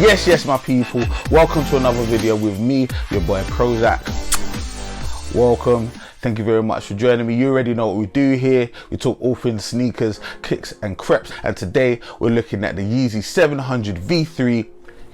Yes, my people. Welcome to another video with me, your boy Prozech. Welcome. Thank you very much for joining me. You already know what we do here. We talk all things sneakers, kicks and creps. And today we're looking at the Yeezy 700 V3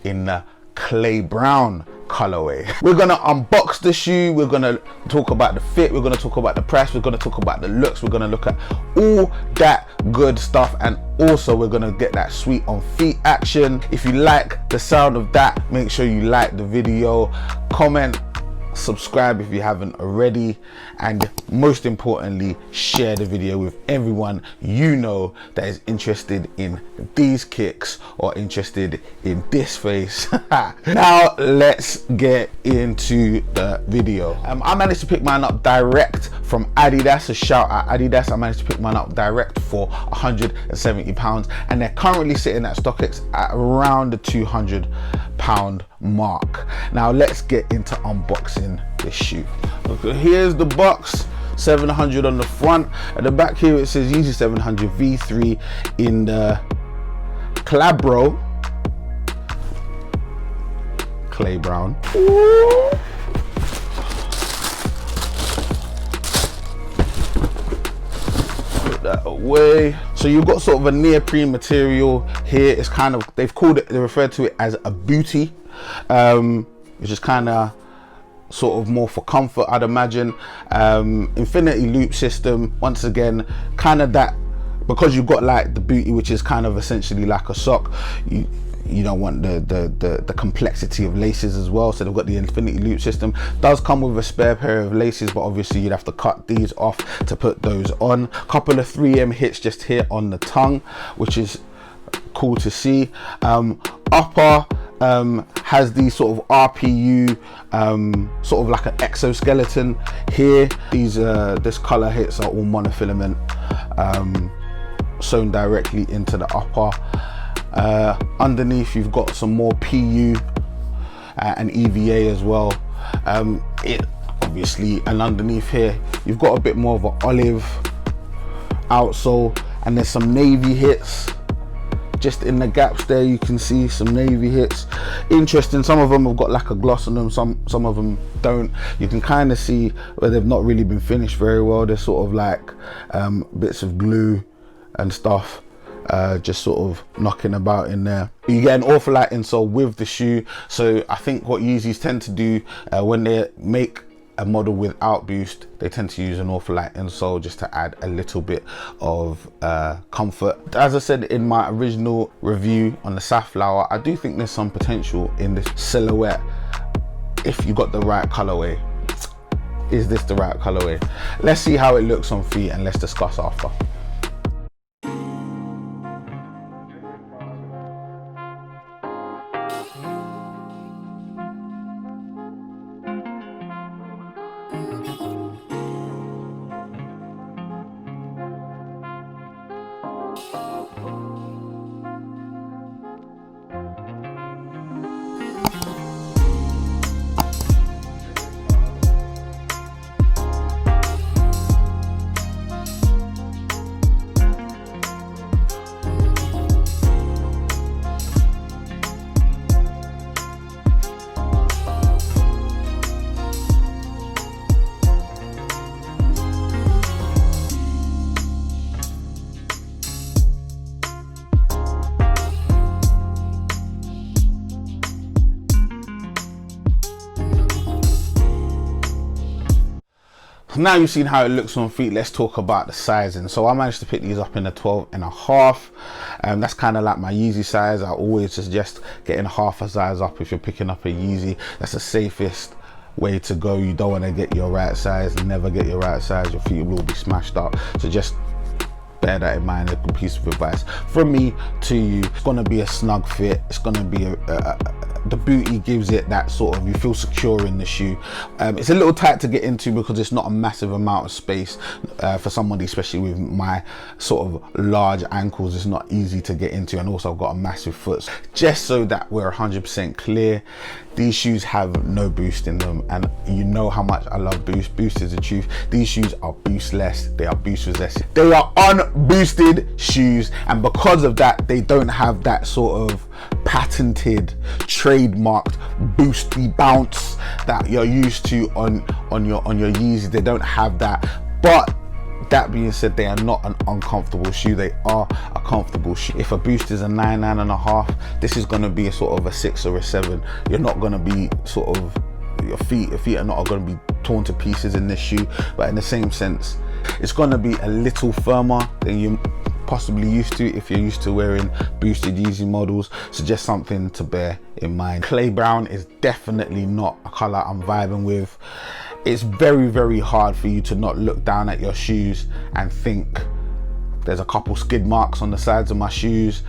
in the clay brown colorway. We're gonna unbox the shoe. We're gonna talk about the fit. We're gonna talk about the price. We're gonna talk about the looks. We're gonna look at all that good stuff, and also we're gonna get that sweet on feet action. If you like the sound of that, make sure you like the video, comment, subscribe if you haven't already, and most importantly, share the video with everyone you know that is interested in these kicks or interested in this face. Now let's get into the video. I managed to pick mine up direct from Adidas. A shout out Adidas. I managed to pick mine up direct for £170, and they're currently sitting at StockX at around the £200 mark. Now let's get into unboxing this shoe. Okay, here's the box. 700 on the front. At the back here it says Yeezy 700 V3 in the Clabro clay brown. Put that away. So you've got sort of a neoprene material here. It's kind of, they refer to it as a booty, which is kind of sort of more for comfort, I'd imagine. Infinity loop system, once again, kind of that, because you've got like the booty, which is kind of essentially like a sock, you don't want the complexity of laces as well, so they've got the infinity loop system. Does come with a spare pair of laces, but obviously you'd have to cut these off to put those on. Couple of 3M hits just here on the tongue, which is cool to see. Upper has these sort of RPU, sort of like an exoskeleton here. These this color hits are all monofilament, sewn directly into the upper. Underneath you've got some more PU and EVA as well. It obviously, and underneath here you've got a bit more of an olive outsole, and there's some navy hits just in the gaps there. You can see some navy hits. Interesting, some of them have got like a gloss on them, some of them don't. You can kind of see where they've not really been finished very well. There's sort of like bits of glue and stuff just sort of knocking about in there. You get an awful light insole with the shoe, so I think what Yeezys tend to do when they make a model without boost, they tend to use an awful light insole just to add a little bit of comfort. As I said in my original review on the safflower, I do think there's some potential in this silhouette if you got the right colorway. Is this the right colorway? Let's see how it looks on feet and let's discuss after. Now you've seen how it looks on feet, let's talk about the sizing. So I managed to pick these up in a 12.5. That's kind of like my Yeezy size. I always suggest getting half a size up if you're picking up a Yeezy. That's the safest way to go. You don't want to get your right size, never get your right size. Your feet will be smashed up. So just bear that in mind. A good piece of advice from me to you. It's gonna be a snug fit. It's gonna be the booty gives it that sort of, you feel secure in the shoe. It's a little tight to get into because it's not a massive amount of space for somebody, especially with my sort of large ankles. It's not easy to get into, and also I've got a massive foot. Just so that we're 100% clear, these shoes have no boost in them, and you know how much I love boost. Boost is the truth. These shoes are boostless. They are boost resistant. They are unboosted shoes, and because of that, they don't have that sort of patented, trademarked boosty bounce that you're used to on your Yeezy. They don't have that. But that being said, they are not an uncomfortable shoe. They are a comfortable shoe. If a boost is a 9, 9.5, this is going to be a sort of a 6 or a 7. You're not going to be sort of, your feet are not going to be torn to pieces in this shoe. But in the same sense, it's going to be a little firmer than you possibly used to if you're used to wearing boosted Yeezy models. So just something to bear in mind. Clay brown is definitely not a color I'm vibing with. It's very, very hard for you to not look down at your shoes and think there's a couple skid marks on the sides of my shoes.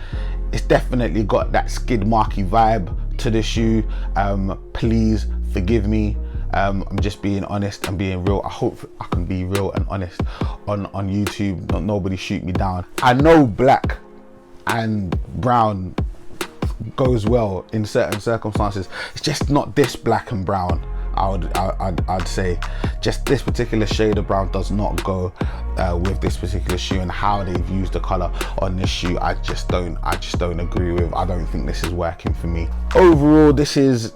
It's definitely got that skid marky vibe to the shoe. Please forgive me. I'm just being honest and being real. I hope I can be real and honest on YouTube. Not nobody shoot me down. I know black and brown goes well in certain circumstances. It's just not this black and brown. I'd say just this particular shade of brown does not go with this particular shoe, and how they've used the color on this shoe, I just don't agree with. I don't think this is working for me. Overall, this is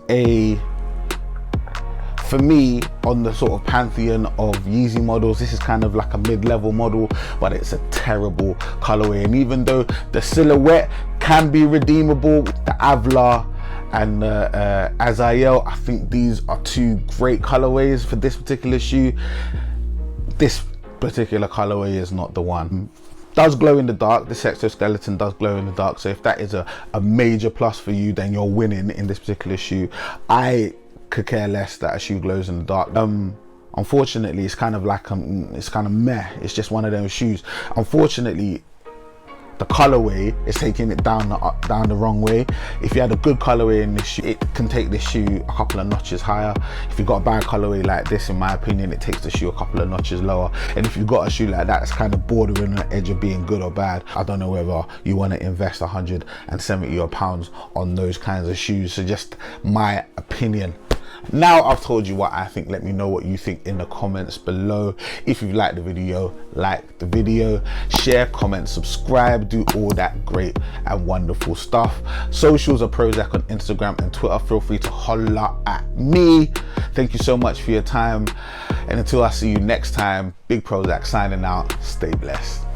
for me, on the sort of pantheon of Yeezy models, this is kind of like a mid-level model, but it's a terrible colorway. And even though the silhouette can be redeemable, the Avla and Azael, I think these are two great colorways for this particular shoe. This particular colorway is not the one. Does glow in the dark. This exoskeleton does glow in the dark, so if that is a major plus for you, then you're winning in this particular shoe. I could care less that a shoe glows in the dark. Unfortunately, it's kind of like it's kind of meh. It's just one of those shoes. Unfortunately, the colorway is taking it down the wrong way. If you had a good colorway in this shoe, it can take this shoe a couple of notches higher. If you've got a bad colorway like this, in my opinion, it takes the shoe a couple of notches lower. And if you've got a shoe like that, it's kind of bordering on the edge of being good or bad. I don't know whether you want to invest 170 odd pounds on those kinds of shoes. So just my opinion. Now I've told you what I think. Let me know what you think in the comments below. If you've liked the video, like the video, share, comment, subscribe, do all that great and wonderful stuff. Socials are Prozech on Instagram and Twitter. Feel free to holler at me. Thank you so much for your time, and until I see you next time, Big Prozech signing out. Stay blessed.